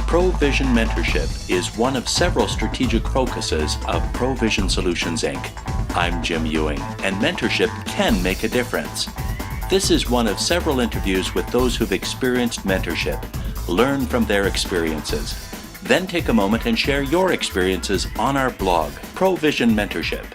ProVision Mentorship is one of several strategic focuses of ProVision Solutions Inc. I'm Jim Ewing, and mentorship can make a difference. This is one of several interviews with those who've experienced mentorship. Learn from their experiences. Then take a moment and share your experiences on our blog, ProVision Mentorship.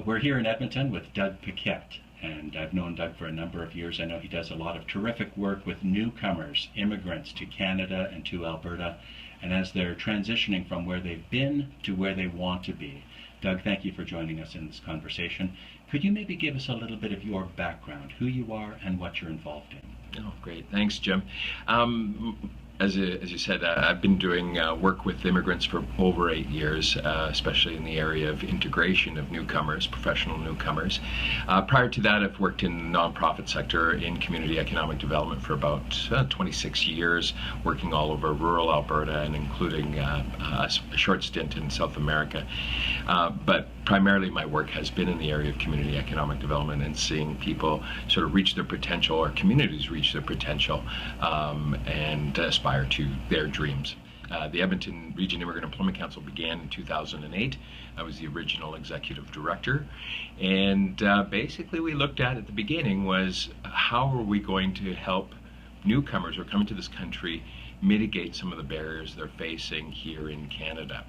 We're here in Edmonton with Doug Paquette, and I've known Doug for a number of years. I know he does a lot of terrific work with newcomers, immigrants to Canada and to Alberta, and as they're transitioning from where they've been to where they want to be. Doug, thank you for joining us in this conversation. Could you maybe give us a little bit of your background, who you are and what you're involved in? Oh, great. Thanks, Jim. As you said, I've been doing work with immigrants for over 8 years, especially in the area of integration of newcomers, professional newcomers. Prior to that, I've worked in the nonprofit sector in community economic development for about 26 years, working all over rural Alberta and including a short stint in South America. But primarily my work has been in the area of community economic development and seeing people sort of reach their potential, or communities reach their potential, and aspire to their dreams. The Edmonton Region Immigrant Employment Council began in 2008. I was the original executive director, and basically we looked at the beginning was how are we going to help newcomers who are coming to this country mitigate some of the barriers they're facing here in Canada.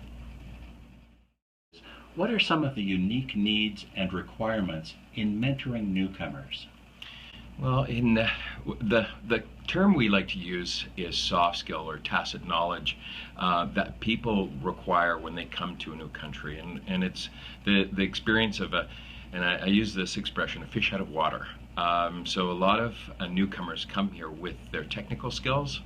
What are some of the unique needs and requirements in mentoring newcomers? Well, in the term we like to use is soft skill or tacit knowledge that people require when they come to a new country, and it's the experience of and I use this expression, a fish out of water. So a lot of newcomers come here with their technical skills,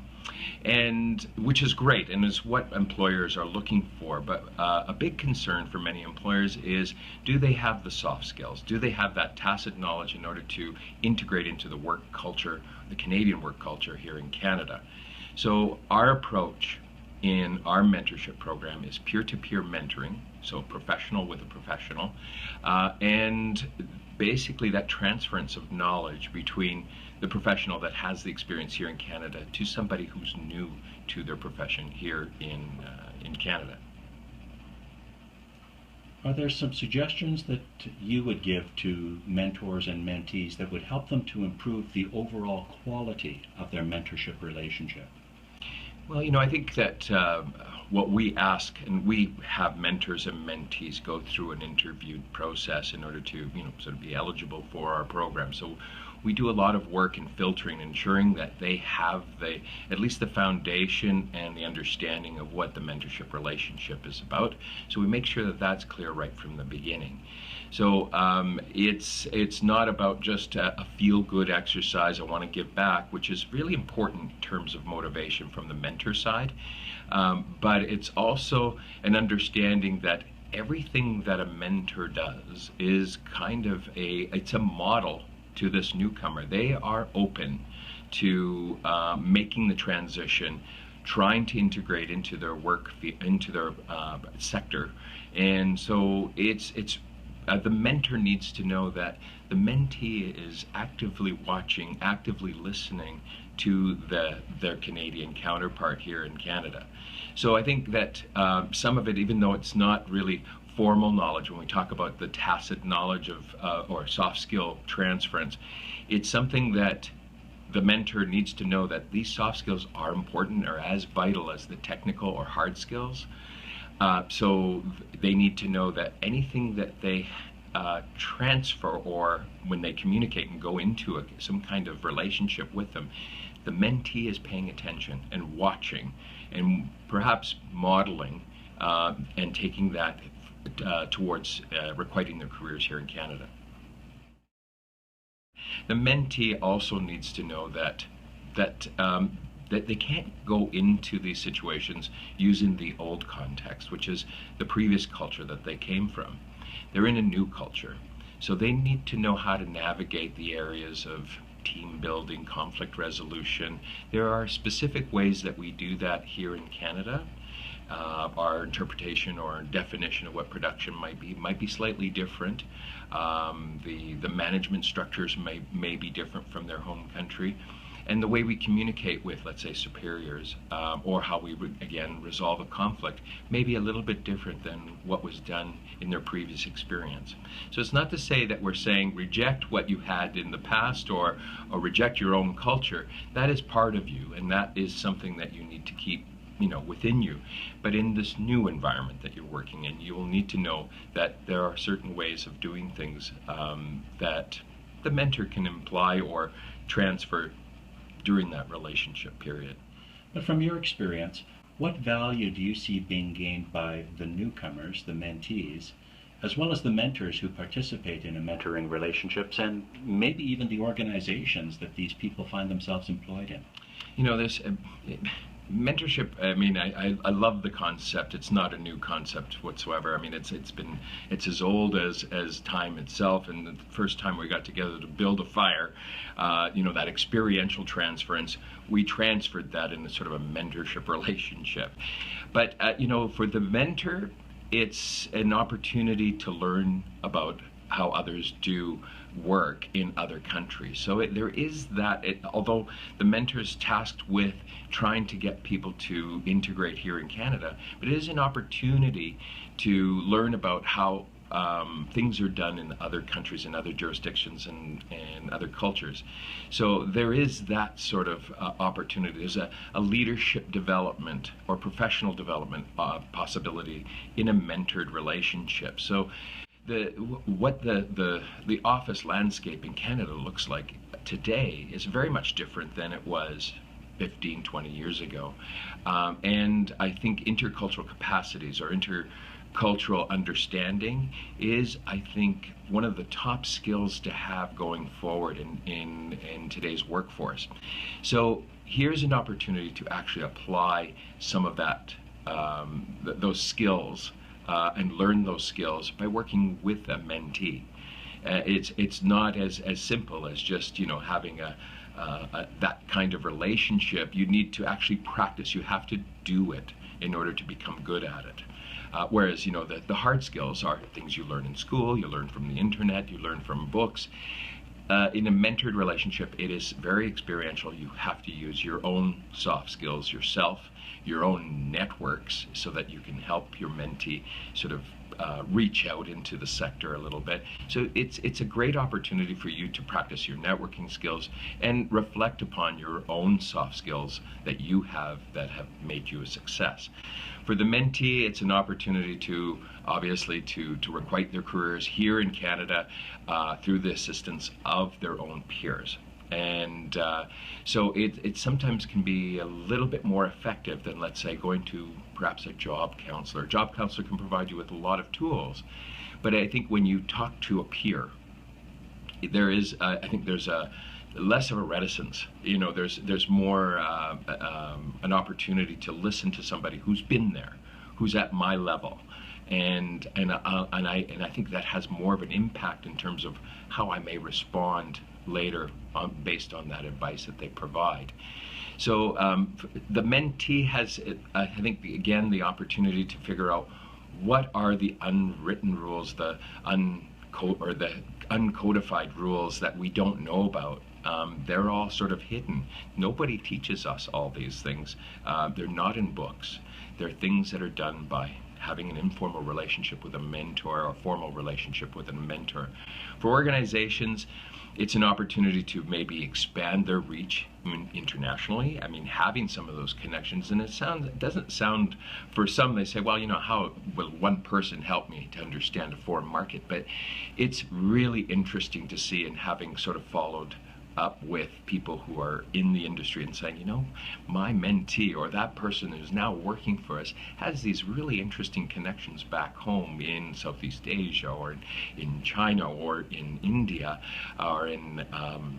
and which is great and is what employers are looking for, but a big concern for many employers is, do they have the soft skills? Do they have that tacit knowledge in order to integrate into the work culture, the Canadian work culture here in Canada? So our approach in our mentorship program is peer-to-peer mentoring, so professional with a professional, and basically that transference of knowledge between the professional that has the experience here in Canada to somebody who's new to their profession here in Canada. Are there some suggestions that you would give to mentors and mentees that would help them to improve the overall quality of their mentorship relationship? Well, I think that what we ask, and we have mentors and mentees go through an interview process in order to, sort of be eligible for our program. So we do a lot of work in filtering, ensuring that they have at least the foundation and the understanding of what the mentorship relationship is about. So we make sure that that's clear right from the beginning. So it's not about just a feel-good exercise, I want to give back, which is really important in terms of motivation from the mentor side, but it's also an understanding that everything that a mentor does is kind of it's a model to this newcomer. They are open to making the transition, trying to integrate into their work, into their sector, and so it's the mentor needs to know that the mentee is actively watching, actively listening to their Canadian counterpart here in Canada. So I think that some of it, even though it's not really formal knowledge, when we talk about the tacit knowledge of or soft skill transference, it's something that the mentor needs to know that these soft skills are important, or as vital as the technical or hard skills. So they need to know that anything that they transfer, or when they communicate and go into some kind of relationship with them, the mentee is paying attention and watching and perhaps modeling and taking that towards requiting their careers here in Canada. The mentee also needs to know that they can't go into these situations using the old context, which is the previous culture that they came from. They're in a new culture, so they need to know how to navigate the areas of team building, conflict resolution. There are specific ways that we do that here in Canada. Our interpretation or definition of what production might be slightly different. The management structures may be different from their home country. And the way we communicate with, let's say, superiors, or how we would, again, resolve a conflict may be a little bit different than what was done in their previous experience. So it's not to say that we're saying reject what you had in the past or reject your own culture. That is part of you, and that is something that you need to keep within you. But in this new environment that you're working in, you will need to know that there are certain ways of doing things that the mentor can imply or transfer during that relationship period. But from your experience, what value do you see being gained by the newcomers, the mentees, as well as the mentors who participate in mentoring relationships, and maybe even the organizations that these people find themselves employed in? This mentorship, I love the concept. It's not a new concept whatsoever. It's as old as time itself. And the first time we got together to build a fire, that experiential transference, we transferred that in a sort of a mentorship relationship. But for the mentor, it's an opportunity to learn about how others do work in other countries. So there is that, although the mentor is tasked with trying to get people to integrate here in Canada, but it is an opportunity to learn about how things are done in other countries and other jurisdictions and other cultures. So there is that sort of opportunity. There's a leadership development or professional development possibility in a mentored relationship. So what the office landscape in Canada looks like today is very much different than it was 15, 20 years ago. And I think intercultural capacities or intercultural understanding is, I think, one of the top skills to have going forward in today's workforce. So here's an opportunity to actually apply some of that, those skills and learn those skills by working with a mentee. It's not as simple as just having that kind of relationship. You need to actually practice. You have to do it in order to become good at it. Whereas the hard skills are things you learn in school, you learn from the internet, you learn from books. In a mentored relationship, it is very experiential. You have to use your own soft skills yourself, your own networks, so that you can help your mentee sort of reach out into the sector a little bit. So it's a great opportunity for you to practice your networking skills and reflect upon your own soft skills that you have that have made you a success. For the mentee, it's an opportunity to obviously to requite their careers here in Canada through the assistance of their own peers. And so it sometimes can be a little bit more effective than, let's say, going to perhaps a job counselor. A job counselor can provide you with a lot of tools, but I think when you talk to a peer, there's a less of a reticence. There's more an opportunity to listen to somebody who's been there, who's at my level. And I think that has more of an impact in terms of how I may respond later based on that advice that they provide. So the mentee has, I think, again, the opportunity to figure out what are the unwritten rules, the uncodified rules that we don't know about. They're all sort of hidden. Nobody teaches us all these things. They're not in books. They're things that are done by having an informal relationship with a mentor or a formal relationship with a mentor. For organizations, it's an opportunity to maybe expand their reach internationally. Having some of those connections, and it doesn't sound, for some, they say, well, how will one person help me to understand a foreign market? But it's really interesting to see, and having sort of followed up with people who are in the industry and saying, my mentee or that person who's now working for us has these really interesting connections back home in Southeast Asia or in China or in India or in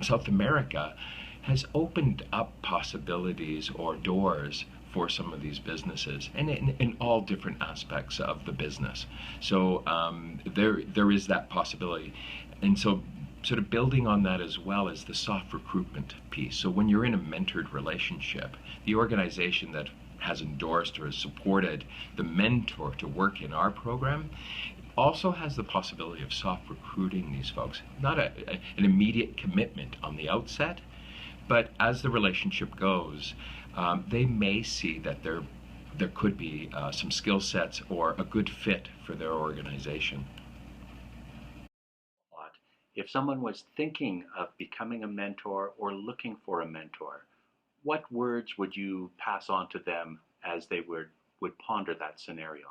South America, has opened up possibilities or doors for some of these businesses, and in all different aspects of the business. So there is that possibility. And so sort of building on that as well is the soft recruitment piece. So when you're in a mentored relationship, the organization that has endorsed or has supported the mentor to work in our program also has the possibility of soft recruiting these folks. Not an immediate commitment on the outset, but as the relationship goes, they may see that there could be some skill sets or a good fit for their organization. If someone was thinking of becoming a mentor or looking for a mentor, what words would you pass on to them as they would ponder that scenario?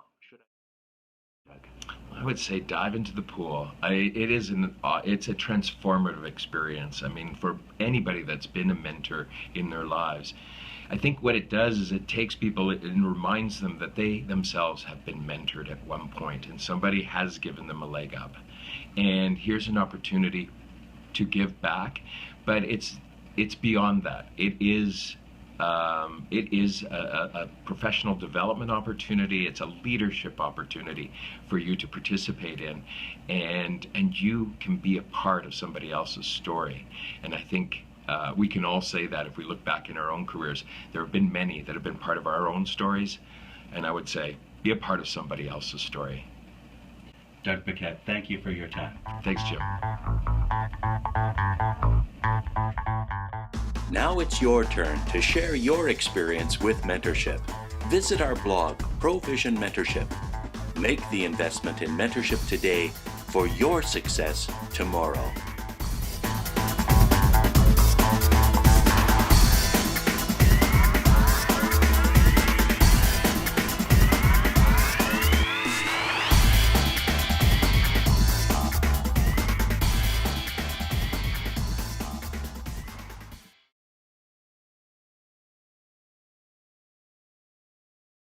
I would say dive into the pool. It's a transformative experience. I mean, for anybody that's been a mentor in their lives, I think what it does is it takes people and reminds them that they themselves have been mentored at one point and somebody has given them a leg up. And here's an opportunity to give back, but it's beyond that. It is a professional development opportunity. It's a leadership opportunity for you to participate in, and you can be a part of somebody else's story. And I think we can all say that if we look back in our own careers, there have been many that have been part of our own stories, and I would say be a part of somebody else's story. Doug Paquette, thank you for your time. Thanks, Jim. Now it's your turn to share your experience with mentorship. Visit our blog, Provision Mentorship. Make the investment in mentorship today for your success tomorrow.